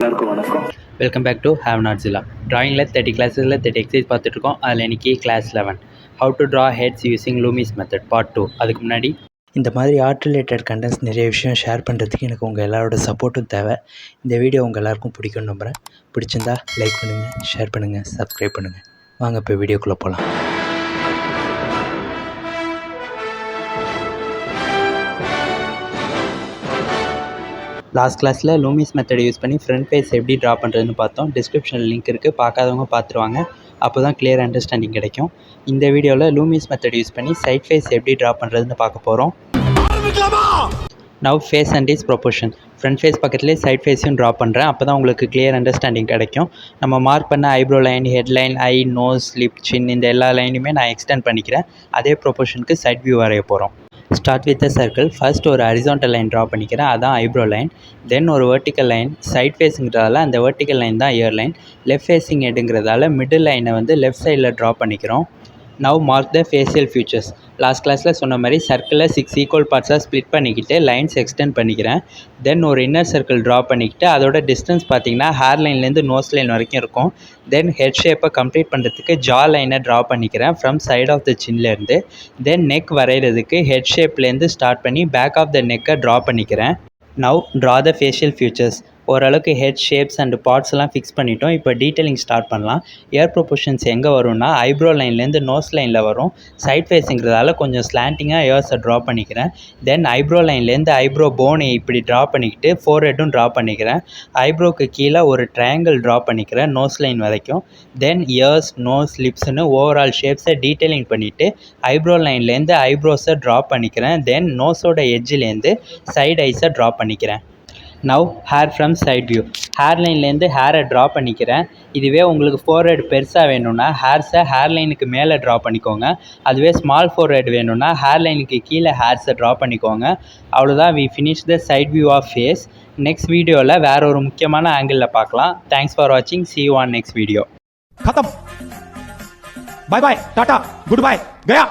எல்லாருக்கும் வணக்கம். Welcome back to have not ஜில்லா. ட்ராயிங்கில் 30 கிளாஸஸில் 30 எக்ஸசைஸ் பார்த்துட்ருக்கோம். அதில் இன்றைக்கி class 11 how to draw heads using Loomis method part 2. அதுக்கு முன்னாடி இந்த மாதிரி ஆர்ட் ரிலேட்டட் கண்டென்ட்ஸ் நிறைய விஷயம் ஷேர் பண்ணுறதுக்கு எனக்கு உங்கள் எல்லாரோட சப்போர்ட்டும் தேவை. இந்த வீடியோ உங்கள் எல்லாருக்கும் பிடிக்கும்னு நம்புகிறேன். பிடிச்சிருந்தா லைக் பண்ணுங்கள், ஷேர் பண்ணுங்கள், சப்ஸ்கிரைப் பண்ணுங்கள். வாங்க இப்போ வீடியோக்குள்ளே போகலாம். லாஸ்ட் கிளாஸில் லூமிஸ் மெத்தடை யூஸ் பண்ணி ஃப்ரண்ட் ஃபேஸ் எப்படி ட்ரா பண்ணுறதுன்னு பார்த்தோம். டிஸ்கிரிப்ஷனில் லிங்க் இருக்குது, பார்க்காதவங்க பார்த்துருவாங்க. அப்போ தான் கிளியர் அண்டர்ஸ்டாண்டிங் கிடைக்கும். இந்த வீடியோவில் லூமிஸ் மெத்தட் யூஸ் பண்ணி சைட் ஃபேஸ் எப்படி ட்ரா பண்ணுறதுன்னு பார்க்க போகிறோம். Now face and is proportion. Front face பக்கத்துலேயே சைட் ஃபேஸையும் ட்ரா பண்ணுறேன். அப்போ தான் உங்களுக்கு கிளியர் அண்டர்ஸ்டாண்டிங் கிடைக்கும். நம்ம மார்க் பண்ண ஐப்ரோ லைன், ஹெட் லைன், ஐ, நோஸ், லிப், சின் இந்த எல்லா லைனுமே நான் எக்ஸ்டெண்ட் பண்ணிக்கிறேன். அதே ப்ரொபோர்ஷனுக்கு சைட் வியூ வரைய போகிறோம். Start with a circle. First ஒரு ஹரிசாண்டல் லைன் ட்ரா பண்ணிக்கிறேன், அதான் ஐப்ரோ லைன். தென் ஒரு வெர்டிக்கல் லைன். சைட் ஃபேஸுங்கிறதால அந்த வெர்டிக்கல் லைன் தான் இயர் லைன். லெஃப்ட் ஃபேஸிங் எடுங்கிறதால மிடில் லைனை லெஃப்ட் சைடில் ட்ரா பண்ணிக்கிறோம். Now mark the facial features. Last கிளாஸில் சொன்ன மாதிரி சர்க்கிளில் 6 ஈக்குவல் பார்ட்ஸாக ஸ்ப்ளிட் பண்ணிக்கிட்டு லைன்ஸ் எக்ஸ்டெண்ட் பண்ணிக்கிறேன். தென் ஒரு இன்னர் சர்க்கிள் ட்ரா பண்ணிக்கிட்டு அதோட டிஸ்டன்ஸ் பார்த்தீங்கன்னா ஹேர் லைன்லேருந்து நோஸ் லைன் வரைக்கும் இருக்கும். தென் ஹெட் ஷேப்பை கம்ப்ளீட் பண்ணுறதுக்கு ஜா லைனை ட்ரா பண்ணிக்கிறேன் ஃப்ரம் சைட் ஆஃப் த சின்லேருந்து. தென் நெக் வரைகிறதுக்கு ஹெட் ஷேப்லேருந்து ஸ்டார்ட் பண்ணி பேக் ஆஃப் த நெக்கை ட்ரா பண்ணிக்கிறேன். Now draw the facial features. ஓரளவுக்கு ஹெட் ஷேப்ஸ் அண்ட் பார்ட்ஸ்லாம் ஃபிக்ஸ் பண்ணிட்டோம். இப்போ டீட்டெயிலிங் ஸ்டார்ட் பண்ணலாம். இயர் ப்ரொபோர்ஷன்ஸ் எங்கே வரும்னா ஐப்ரோ லைன்லேருந்து நோஸ் லைனில் வரும். சைட் ஃபேஸுங்கிறதால கொஞ்சம் ஸ்லாண்டிங்காக இயர்ஸை ட்ரா பண்ணிக்கிறேன். தென் ஐப்ரோ லைன்லேருந்து ஐப்ரோ போனை இப்படி ட்ரா பண்ணிக்கிட்டு ஃபோர்ஹெட்டும் ட்ரா பண்ணிக்கிறேன். ஐப்ரோக்கு கீழே ஒரு ட்ரையாங்கிள் ட்ரா பண்ணிக்கிறேன் நோஸ் லைன் வரைக்கும். தென் இயர்ஸ், நோஸ், லிப்ஸ்னு ஓவரால் ஷேப்ஸை டீட்டெயிலிங் பண்ணிவிட்டு ஐப்ரோ லைன்லேருந்து ஐப்ரோஸை ட்ரா பண்ணிக்கிறேன். தென் நோஸோட எட்ஜிலேருந்து சைட் ஐஸை ட்ரா பண்ணிக்கிறேன். Now hair from side view. Hair லைன்லேருந்து ஹேரை ட்ரா பண்ணிக்கிறேன். இதுவே உங்களுக்கு ஃபோர்ஹெட் பெருசாக வேணும்னா ஹேர்ஸை ஹேர் லைனுக்கு மேலே ட்ரா பண்ணிக்கோங்க. அதுவே ஸ்மால் ஃபோர்ஹெட் வேணும்னா ஹேர் லைனுக்கு கீழே ஹேர்ஸை ட்ரா பண்ணிக்கோங்க. அவ்வளோதான், we finish the side view of face. Next வீடியோவில் வேற ஒரு முக்கியமான ஆங்கிளில் பார்க்கலாம். தேங்க்ஸ் ஃபார் வாட்சிங். see you on next video. खत्म. Bye bye, ta ta, goodbye, गया.